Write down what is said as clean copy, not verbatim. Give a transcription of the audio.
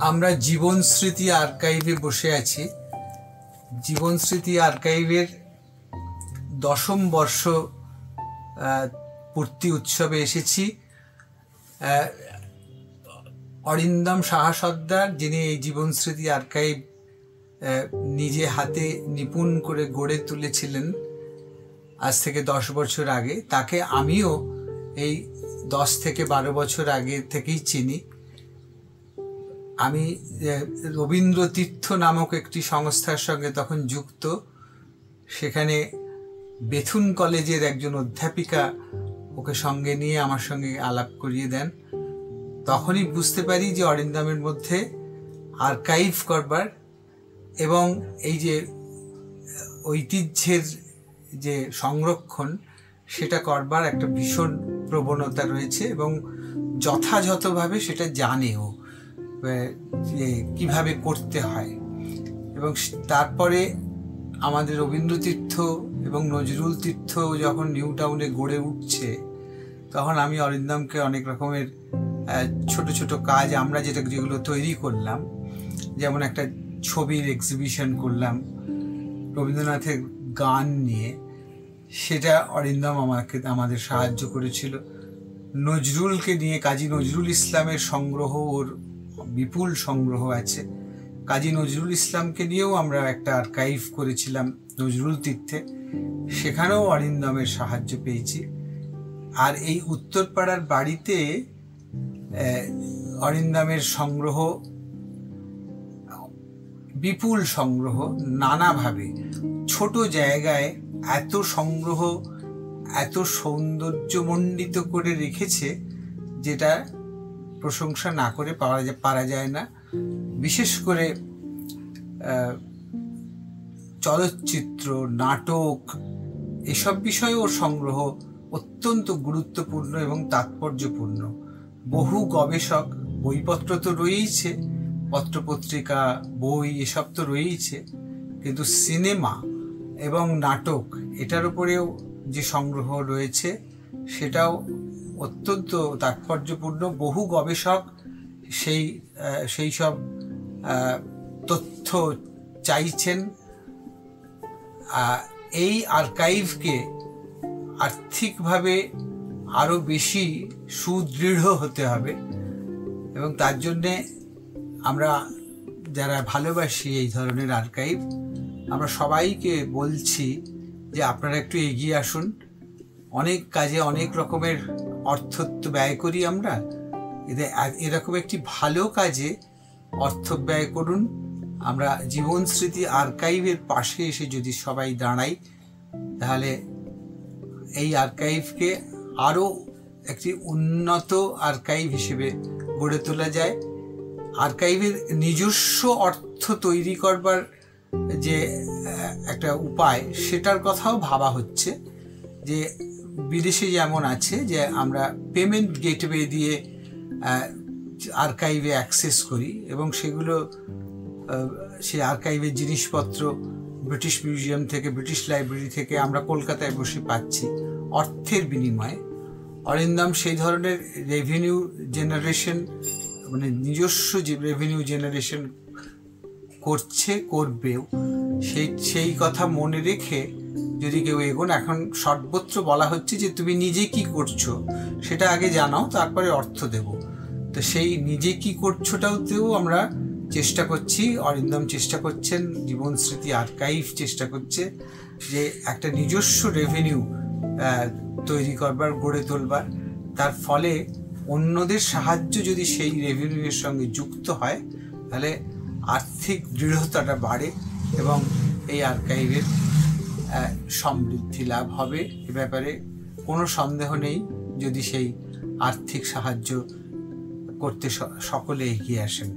আমরা জীবন স্মৃতি আর্কাইভে বসে আছি। জীবন স্মৃতি আর্কাইভের 10ম বর্ষ পূর্তি উৎসবে এসেছি। অরিন্দম সাহা সর্দার, যিনি এই জীবন স্মৃতি আর্কাইভ নিজে হাতে নিপুণ করে গড়ে তুলেছিলেন আজ থেকে 10 বছর আগে, তাকে আমিও এই 10 থেকে 12 বছর আগে থেকেই চিনি। আমি রবীন্দ্র তীর্থ নামক একটি সংস্থার সঙ্গে তখন যুক্ত। সেখানে বেথুন কলেজের একজন অধ্যাপিকা ওকে সঙ্গে নিয়ে আমার সঙ্গে আলাপ করিয়ে দেন। তখনই বুঝতে পারি যে অরিন্দমের মধ্যে আর্কাইভ করবার এবং এই যে ঐতিহ্যের যে সংরক্ষণ সেটা করবার একটা ভীষণ প্রবণতা রয়েছে এবং যথাযথভাবে সেটা জানেও যে কীভাবে করতে হয়। এবং তারপরে আমাদের রবীন্দ্র তীর্থ এবং নজরুল তীর্থ যখন নিউ টাউনে গড়ে উঠছে, তখন আমি অরিন্দমকে অনেক রকমের ছোট ছোট কাজ আমরা যেগুলো তৈরি করলাম, যেমন একটা ছবির এক্সিবিশন করলাম রবীন্দ্রনাথের গান নিয়ে, সেটা অরিন্দম আমাদের সাহায্য করেছিল। নজরুলকে নিয়ে কাজী নজরুল ইসলামের সংগ্রহ, ওর বিপুল সংগ্রহ আছে। কাজী নজরুল ইসলামকে নিয়েও আমরা একটা আর্কাইভ করেছিলাম নজরুল তীর্থে, সেখানেও অরিন্দমের সাহায্য পেয়েছি। আর এই উত্তরপাড়ার বাড়িতে অরিন্দমের সংগ্রহ, বিপুল সংগ্রহ, নানাভাবে ছোট জায়গায় এত সংগ্রহ এত সৌন্দর্যমণ্ডিত করে রেখেছে, যেটা প্রশংসা না করে পারা যায় না। বিশেষ করে চলচ্চিত্র, নাটক, এসব বিষয়ে ওর সংগ্রহ অত্যন্ত গুরুত্বপূর্ণ এবং তাৎপর্যপূর্ণ। বহু গবেষক, বইপত্র তো রয়েইছে, পত্রপত্রিকা, বই, এসব তো রয়েইছে, কিন্তু সিনেমা এবং নাটক এটার উপরেও যে সংগ্রহ রয়েছে সেটাও অত্যন্ত তাৎপর্যপূর্ণ। বহু গবেষক সেই সব তথ্য চাইছেন। এই আর্কাইভকে আর্থিকভাবে আরও বেশি সুদৃঢ় হতে হবে এবং তার জন্যে আমরা যারা ভালোবাসি এই ধরনের আর্কাইভ, আমরা সবাইকে বলছি যে আপনারা একটু এগিয়ে আসুন। অনেক কাজে অনেক রকমের অর্থ তো ব্যয় করি আমরা, এরকম একটি ভালো কাজে অর্থ ব্যয় করুন। আমরা জীবন স্মৃতি আর্কাইভের পাশে এসে যদি সবাই দাঁড়াই, তাহলে এই আর্কাইভকে আরও একটি উন্নত আর্কাইভ হিসেবে গড়ে তোলা যায়। আর্কাইভের নিজস্ব অর্থ তৈরি করবার যে একটা উপায়, সেটার কথাও ভাবা হচ্ছে। যে বিদেশে যেমন আছে যে আমরা পেমেন্ট গেটওয়ে দিয়ে আর্কাইভে অ্যাক্সেস করি এবং সেগুলো সেই আর্কাইভের জিনিসপত্র ব্রিটিশ মিউজিয়াম থেকে, ব্রিটিশ লাইব্রেরি থেকে আমরা কলকাতায় বসে পাচ্ছি অর্থের বিনিময়ে। অরিন্দম সেই ধরনের রেভিনিউ জেনারেশন, মানে নিজস্ব যে রেভিনিউ জেনারেশন করছে, করবেও। সেই কথা মনে রেখে যদি কেউ এগোন, এখন সর্বত্র বলা হচ্ছে যে তুমি নিজে কি করছো সেটা আগে জানাও, তারপরে অর্থ দেব। তো সেই নিজে কি করছোটাতেও আমরা চেষ্টা করছি, অরিন্দম চেষ্টা করছেন, জীবন স্মৃতি আর্কাইভ চেষ্টা করছে যে একটা নিজস্ব রেভিনিউ তৈরি করবার, গড়ে তোলবার। তার ফলে অন্যদের সাহায্য যদি সেই রেভিনিউয়ের সঙ্গে যুক্ত হয়, তাহলে আর্থিক দৃঢ়তাটা বাড়ে এবং এই আর্কাইভের সমৃদ্ধি লাভ হবে। এ ব্যাপারে কোনো সন্দেহ নেই, যদি সেই আর্থিক সাহায্য করতে সকলে এগিয়ে আসেন।